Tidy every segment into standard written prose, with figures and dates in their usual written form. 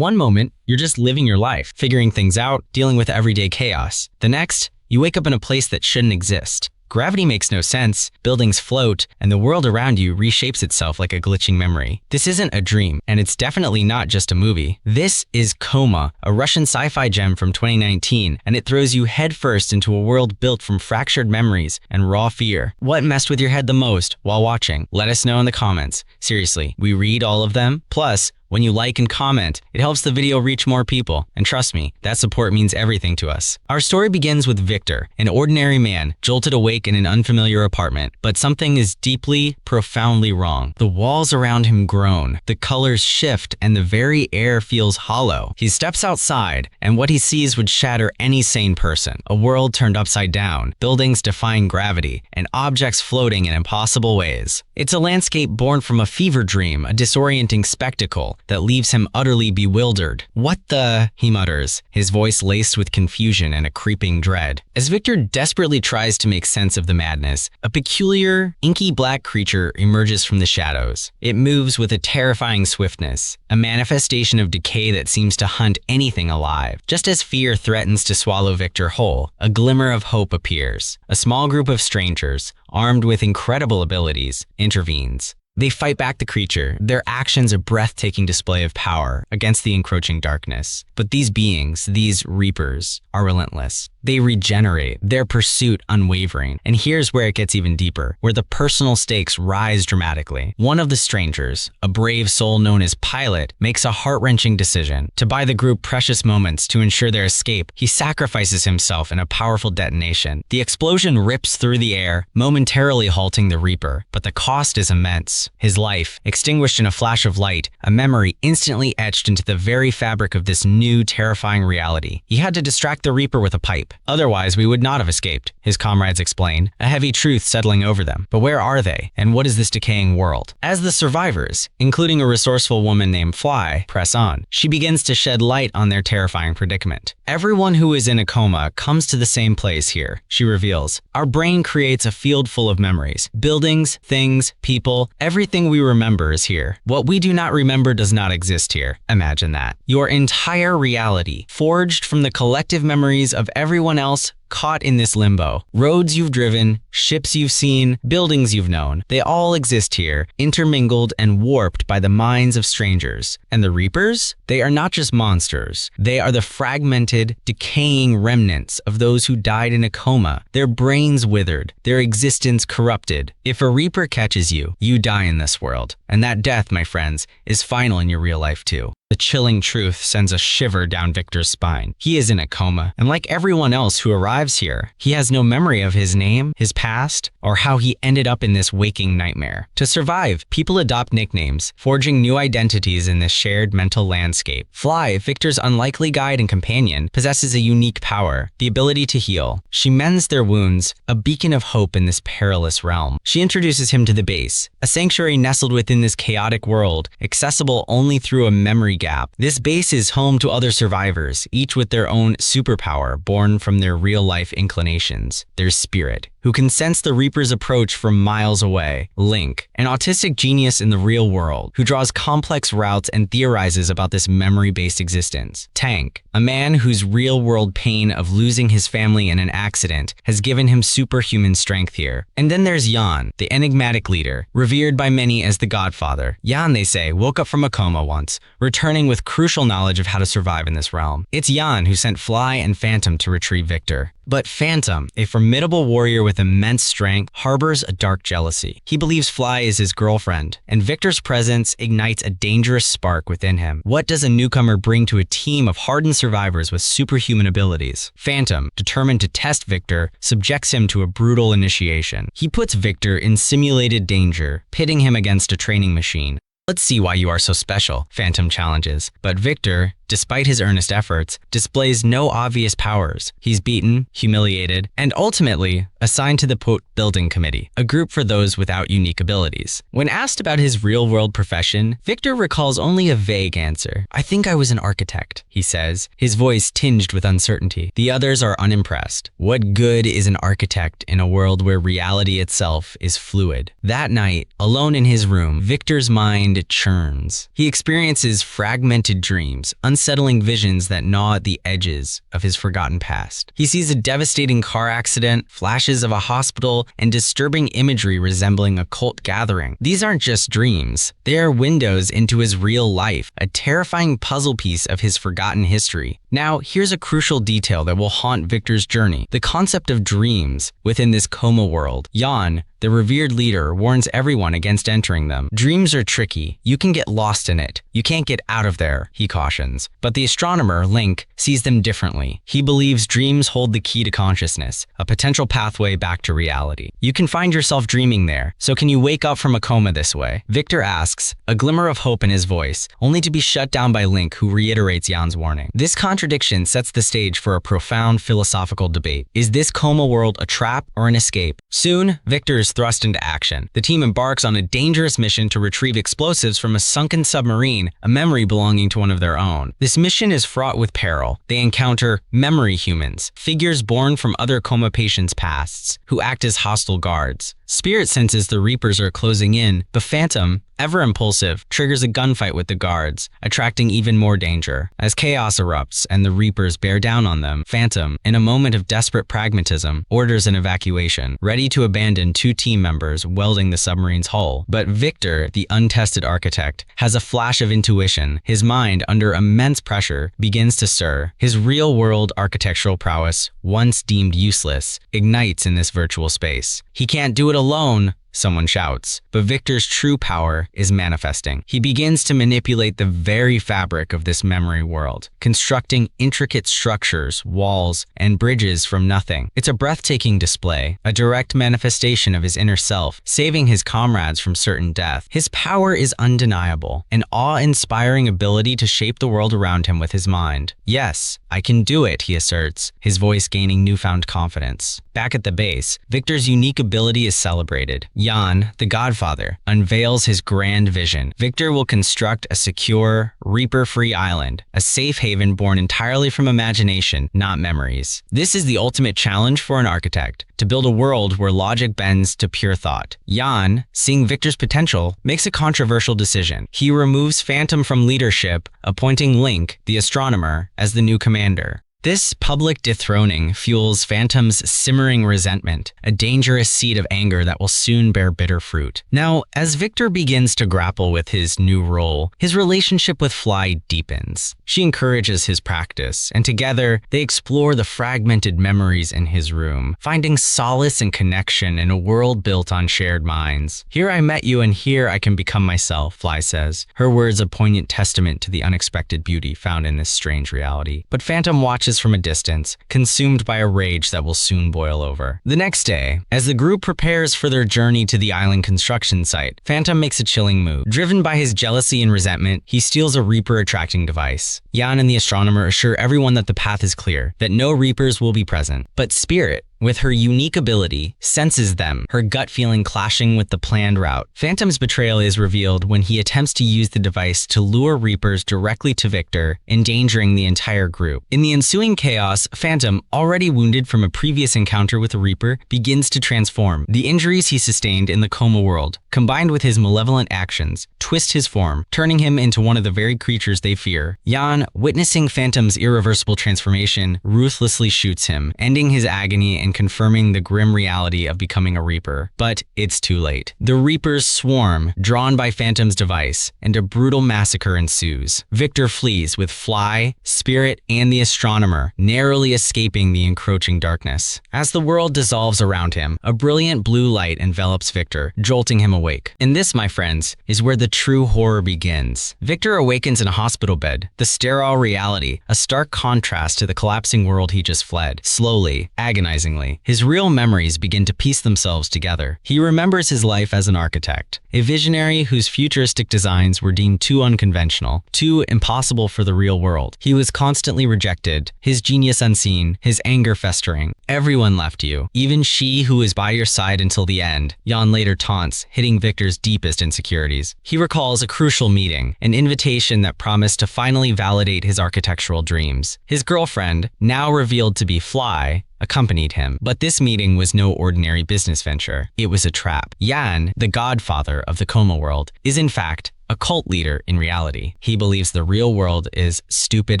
One moment, you're just living your life, figuring things out, dealing with everyday chaos. The next, you wake up in a place that shouldn't exist. Gravity makes no sense, buildings float, and the world around you reshapes itself like a glitching memory. This isn't a dream, and it's definitely not just a movie. This is Coma, a Russian sci-fi gem from 2019, and it throws you headfirst into a world built from fractured memories and raw fear. What messed with your head the most while watching? Let us know in the comments. Seriously, we read all of them. Plus, when you like and comment, it helps the video reach more people. And trust me, that support means everything to us. Our story begins with Victor, an ordinary man, jolted awake in an unfamiliar apartment. But something is deeply, profoundly wrong. The walls around him groan, the colors shift, and the very air feels hollow. He steps outside, and what he sees would shatter any sane person. A world turned upside down, buildings defying gravity, and objects floating in impossible ways. It's a landscape born from a fever dream, a disorienting spectacle that leaves him utterly bewildered. "What the?" he mutters, his voice laced with confusion and a creeping dread. As Victor desperately tries to make sense of the madness, a peculiar, inky black creature emerges from the shadows. It moves with a terrifying swiftness, a manifestation of decay that seems to hunt anything alive. Just as fear threatens to swallow Victor whole, a glimmer of hope appears. A small group of strangers, armed with incredible abilities, intervenes. They fight back the creature, their actions a breathtaking display of power against the encroaching darkness. But these beings, these reapers, are relentless. They regenerate, their pursuit unwavering. And here's where it gets even deeper, where the personal stakes rise dramatically. One of the strangers, a brave soul known as Pilot, makes a heart-wrenching decision. To buy the group precious moments to ensure their escape, he sacrifices himself in a powerful detonation. The explosion rips through the air, momentarily halting the Reaper, but the cost is immense. His life, extinguished in a flash of light, a memory instantly etched into the very fabric of this new, terrifying reality. He had to distract the Reaper with a pipe. Otherwise, we would not have escaped, his comrades explain, a heavy truth settling over them. But where are they, and what is this decaying world? As the survivors, including a resourceful woman named Fly, press on, she begins to shed light on their terrifying predicament. Everyone who is in a coma comes to the same place here, she reveals. Our brain creates a field full of memories. Buildings, things, people, everything we remember is here. What we do not remember does not exist here. Imagine that. Your entire reality, forged from the collective memories of everyone else caught in this limbo. Roads you've driven, ships you've seen, buildings you've known, they all exist here, intermingled and warped by the minds of strangers. And the Reapers? They are not just monsters. They are the fragmented, decaying remnants of those who died in a coma, their brains withered, their existence corrupted. If a Reaper catches you, you die in this world. And that death, my friends, is final in your real life too. The chilling truth sends a shiver down Victor's spine. He is in a coma, and like everyone else who arrives here, he has no memory of his name, his past, or how he ended up in this waking nightmare. To survive, people adopt nicknames, forging new identities in this shared mental landscape. Fly, Victor's unlikely guide and companion, possesses a unique power, the ability to heal. She mends their wounds, a beacon of hope in this perilous realm. She introduces him to the base, a sanctuary nestled within this chaotic world, accessible only through a memory gap. This base is home to other survivors, each with their own superpower born from their real-life inclinations, their spirit, who can sense the Reaper's approach from miles away. Link, an autistic genius in the real world, who draws complex routes and theorizes about this memory-based existence. Tank, a man whose real-world pain of losing his family in an accident has given him superhuman strength here. And then there's Jan, the enigmatic leader, revered by many as the Godfather. Jan, they say, woke up from a coma once, returning with crucial knowledge of how to survive in this realm. It's Jan who sent Fly and Phantom to retrieve Victor. But Phantom, a formidable warrior with immense strength, harbors a dark jealousy. He believes Fly is his girlfriend, and Victor's presence ignites a dangerous spark within him. What does a newcomer bring to a team of hardened survivors with superhuman abilities? Phantom, determined to test Victor, subjects him to a brutal initiation. He puts Victor in simulated danger, pitting him against a training machine. "Let's see why you are so special," Phantom challenges. But Victor, despite his earnest efforts, displays no obvious powers. He's beaten, humiliated, and ultimately assigned to the Building Committee, a group for those without unique abilities. When asked about his real-world profession, Victor recalls only a vague answer. "I think I was an architect," he says, his voice tinged with uncertainty. The others are unimpressed. What good is an architect in a world where reality itself is fluid? That night, alone in his room, Victor's mind churns. He experiences fragmented dreams, unsettling visions that gnaw at the edges of his forgotten past. He sees a devastating car accident, flashes of a hospital, and disturbing imagery resembling a cult gathering. These aren't just dreams. They are windows into his real life, a terrifying puzzle piece of his forgotten history. Now, here's a crucial detail that will haunt Victor's journey: the concept of dreams within this coma world. Jan, the revered leader, warns everyone against entering them. Dreams are tricky. You can get lost in it. You can't get out of there, he cautions. But the astronomer, Link, sees them differently. He believes dreams hold the key to consciousness, a potential pathway back to reality. You can find yourself dreaming there, so can you wake up from a coma this way? Victor asks, a glimmer of hope in his voice, only to be shut down by Link, who reiterates Jan's warning. This contradiction sets the stage for a profound philosophical debate. Is this coma world a trap or an escape? Soon, Victor is thrust into action. The team embarks on a dangerous mission to retrieve explosives from a sunken submarine, a memory belonging to one of their own. This mission is fraught with peril. They encounter memory humans, figures born from other coma patients' pasts, who act as hostile guards. Spirit senses the Reapers are closing in, but Phantom, ever impulsive, triggers a gunfight with the guards, attracting even more danger. As chaos erupts and the Reapers bear down on them, Phantom, in a moment of desperate pragmatism, orders an evacuation, ready to abandon two team members welding the submarine's hull. But Victor, the untested architect, has a flash of intuition. His mind, under immense pressure, begins to stir. His real-world architectural prowess, once deemed useless, ignites in this virtual space. He can't do it alone, someone shouts, but Victor's true power is manifesting. He begins to manipulate the very fabric of this memory world, constructing intricate structures, walls, and bridges from nothing. It's a breathtaking display, a direct manifestation of his inner self, saving his comrades from certain death. His power is undeniable, an awe-inspiring ability to shape the world around him with his mind. Yes, I can do it, he asserts, his voice gaining newfound confidence. Back at the base, Victor's unique ability is celebrated. Jan, the Godfather, unveils his grand vision. Victor will construct a secure, Reaper-free island, a safe haven born entirely from imagination, not memories. This is the ultimate challenge for an architect, to build a world where logic bends to pure thought. Jan, seeing Victor's potential, makes a controversial decision. He removes Phantom from leadership, appointing Link, the astronomer, as the new commander. This public dethroning fuels Phantom's simmering resentment, a dangerous seed of anger that will soon bear bitter fruit. Now, as Victor begins to grapple with his new role, his relationship with Fly deepens. She encourages his practice, and together, they explore the fragmented memories in his room, finding solace and connection in a world built on shared minds. "Here I met you, and here I can become myself," Fly says, her words a poignant testament to the unexpected beauty found in this strange reality. But Phantom watches from a distance, consumed by a rage that will soon boil over. The next day, as the group prepares for their journey to the island construction site, Phantom makes a chilling move. Driven by his jealousy and resentment, he steals a Reaper-attracting device. Jan and the astronomer assure everyone that the path is clear, that no Reapers will be present. But Spirit, with her unique ability, senses them, her gut feeling clashing with the planned route. Phantom's betrayal is revealed when he attempts to use the device to lure Reapers directly to Victor, endangering the entire group. In the ensuing chaos, Phantom, already wounded from a previous encounter with a Reaper, begins to transform. The injuries he sustained in the coma world, combined with his malevolent actions, twist his form, turning him into one of the very creatures they fear. Jan, witnessing Phantom's irreversible transformation, ruthlessly shoots him, ending his agony and confirming the grim reality of becoming a Reaper. But it's too late. The Reapers swarm, drawn by Phantom's device, and a brutal massacre ensues. Victor flees with Fly, Spirit, and the astronomer, narrowly escaping the encroaching darkness. As the world dissolves around him, a brilliant blue light envelops Victor, jolting him awake. And this, my friends, is where the true horror begins. Victor awakens in a hospital bed, the sterile reality, a stark contrast to the collapsing world he just fled. Slowly, agonizingly, unconvincingly, his real memories begin to piece themselves together. He remembers his life as an architect, a visionary whose futuristic designs were deemed too unconventional, too impossible for the real world. He was constantly rejected, his genius unseen, his anger festering. Everyone left you, even she who was by your side until the end, Jan later taunts, hitting Victor's deepest insecurities. He recalls a crucial meeting, an invitation that promised to finally validate his architectural dreams. His girlfriend, now revealed to be Fly, accompanied him. But this meeting was no ordinary business venture. It was a trap. Jan, the godfather of the Coma world, is in fact a cult leader in reality. He believes the real world is stupid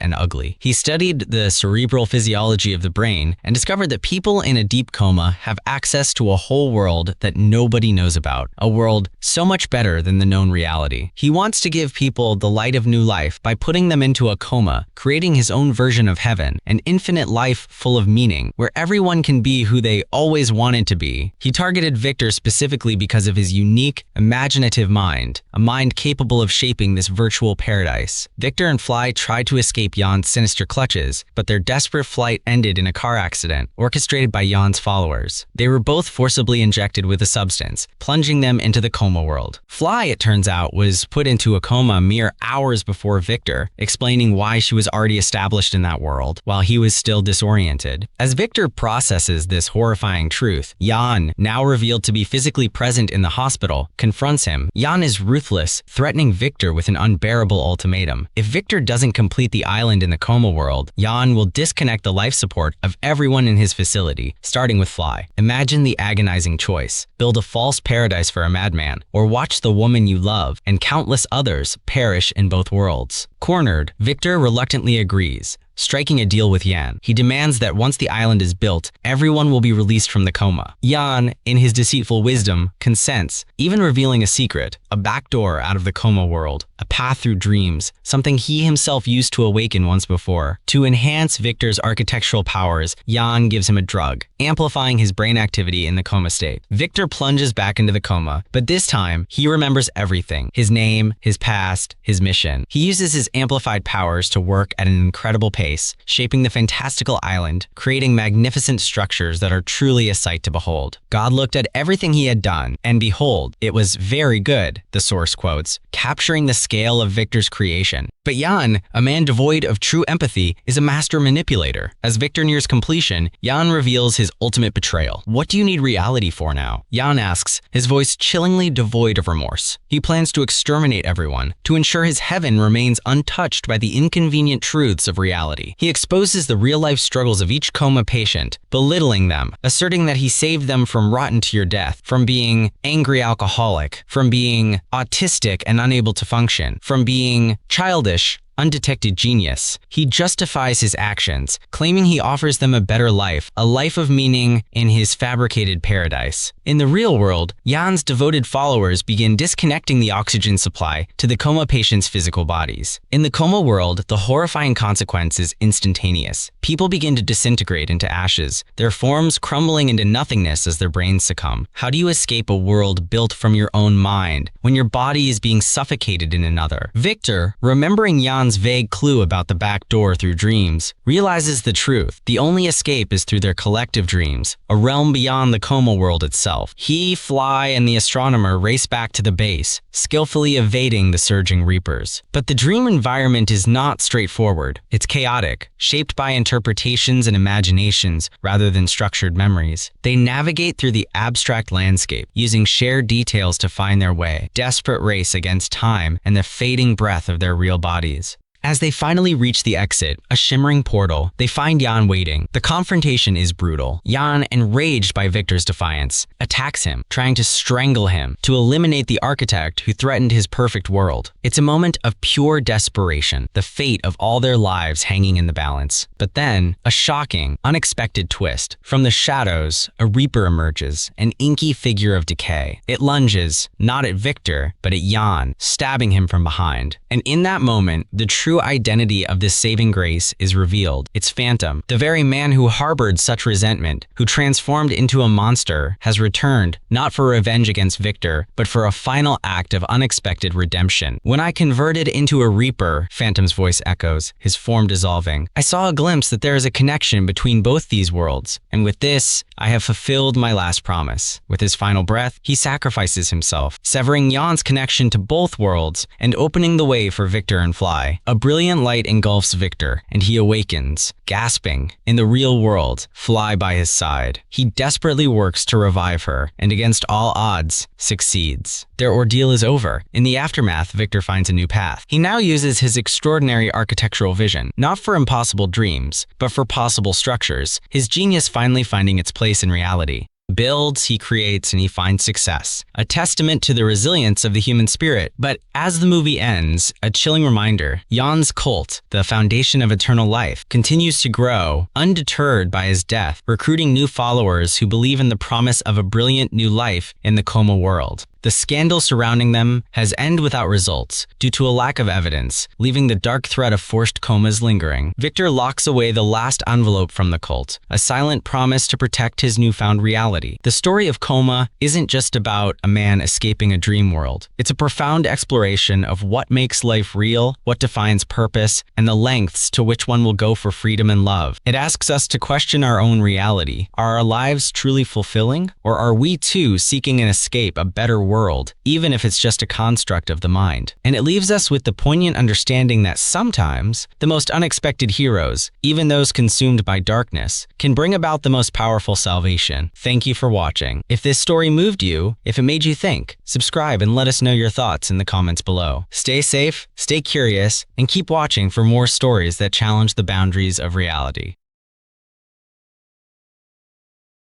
and ugly. He studied the cerebral physiology of the brain and discovered that people in a deep coma have access to a whole world that nobody knows about, a world so much better than the known reality. He wants to give people the light of new life by putting them into a coma, creating his own version of heaven, an infinite life full of meaning, where everyone can be who they always wanted to be. He targeted Victor specifically because of his unique, imaginative mind, a mind capable of shaping this virtual paradise. Victor and Fly tried to escape Jan's sinister clutches, but their desperate flight ended in a car accident, orchestrated by Jan's followers. They were both forcibly injected with a substance, plunging them into the coma world. Fly, it turns out, was put into a coma mere hours before Victor, explaining why she was already established in that world, while he was still disoriented. As Victor processes this horrifying truth, Jan, now revealed to be physically present in the hospital, confronts him. Jan is ruthless, threatening Victor with an unbearable ultimatum. If Victor doesn't complete the island in the coma world, Jan will disconnect the life support of everyone in his facility, starting with Fly. Imagine the agonizing choice: build a false paradise for a madman, or watch the woman you love and countless others perish in both worlds. Cornered, Victor reluctantly agrees, striking a deal with Jan. He demands that once the island is built, everyone will be released from the coma. Jan, in his deceitful wisdom, consents, even revealing a secret, a backdoor out of the coma world, a path through dreams, something he himself used to awaken once before. To enhance Victor's architectural powers, Jan gives him a drug, amplifying his brain activity in the coma state. Victor plunges back into the coma, but this time, he remembers everything: his name, his past, his mission. He uses his amplified powers to work at an incredible pace, shaping the fantastical island, creating magnificent structures that are truly a sight to behold. God looked at everything he had done, and behold, it was very good, the source quotes, capturing the scale of Victor's creation. But Jan, a man devoid of true empathy, is a master manipulator. As Victor nears completion, Jan reveals his ultimate betrayal. What do you need reality for now? Jan asks, his voice chillingly devoid of remorse. He plans to exterminate everyone, to ensure his heaven remains untouched by the inconvenient truths of reality. He exposes the real-life struggles of each coma patient, belittling them, asserting that he saved them from rotten to your death, from being angry alcoholic, from being autistic and unable to function, from being childish, undetected genius. He justifies his actions, claiming he offers them a better life, a life of meaning in his fabricated paradise. In the real world, Jan's devoted followers begin disconnecting the oxygen supply to the coma patients' physical bodies. In the coma world, the horrifying consequence is instantaneous. People begin to disintegrate into ashes, their forms crumbling into nothingness as their brains succumb. How do you escape a world built from your own mind when your body is being suffocated in another? Victor, remembering Jan's vague clue about the back door through dreams, realizes the truth. The only escape is through their collective dreams, a realm beyond the coma world itself. He, Fly, and the astronomer race back to the base, skillfully evading the surging reapers. But the dream environment is not straightforward. It's chaotic, shaped by interpretations and imaginations rather than structured memories. They navigate through the abstract landscape, using shared details to find their way, desperate race against time and the fading breath of their real bodies. As they finally reach the exit, a shimmering portal, they find Jan waiting. The confrontation is brutal. Jan, enraged by Victor's defiance, attacks him, trying to strangle him, to eliminate the architect who threatened his perfect world. It's a moment of pure desperation, the fate of all their lives hanging in the balance. But then, a shocking, unexpected twist. From the shadows, a reaper emerges, an inky figure of decay. It lunges, not at Victor, but at Jan, stabbing him from behind. And in that moment, the true true identity of this saving grace is revealed. It's Phantom, the very man who harbored such resentment, who transformed into a monster, has returned, not for revenge against Victor, but for a final act of unexpected redemption. When I converted into a Reaper, Phantom's voice echoes, his form dissolving, I saw a glimpse that there is a connection between both these worlds, and with this, I have fulfilled my last promise. With his final breath, he sacrifices himself, severing Jan's connection to both worlds and opening the way for Victor and Fly. A brilliant light engulfs Victor, and he awakens, gasping. In the real world, Fly by his side. He desperately works to revive her, and against all odds, succeeds. Their ordeal is over. In the aftermath, Victor finds a new path. He now uses his extraordinary architectural vision, not for impossible dreams, but for possible structures, his genius finally finding its place in reality. Builds, he creates, and he finds success. A testament to the resilience of the human spirit. But as the movie ends, a chilling reminder, Jan's cult, the foundation of eternal life, continues to grow, undeterred by his death, recruiting new followers who believe in the promise of a brilliant new life in the Coma world. The scandal surrounding them has ended without results, due to a lack of evidence, leaving the dark threat of forced comas lingering. Victor locks away the last envelope from the cult, a silent promise to protect his newfound reality. The story of Coma isn't just about a man escaping a dream world. It's a profound exploration of what makes life real, what defines purpose, and the lengths to which one will go for freedom and love. It asks us to question our own reality. Are our lives truly fulfilling? Or are we too seeking an escape, a better world, even if it's just a construct of the mind? And it leaves us with the poignant understanding that sometimes the most unexpected heroes, even those consumed by darkness, can bring about the most powerful salvation. Thank you for watching. If this story moved you, if it made you think, subscribe and let us know your thoughts in the comments below. Stay safe, stay curious, and keep watching for more stories that challenge the boundaries of reality.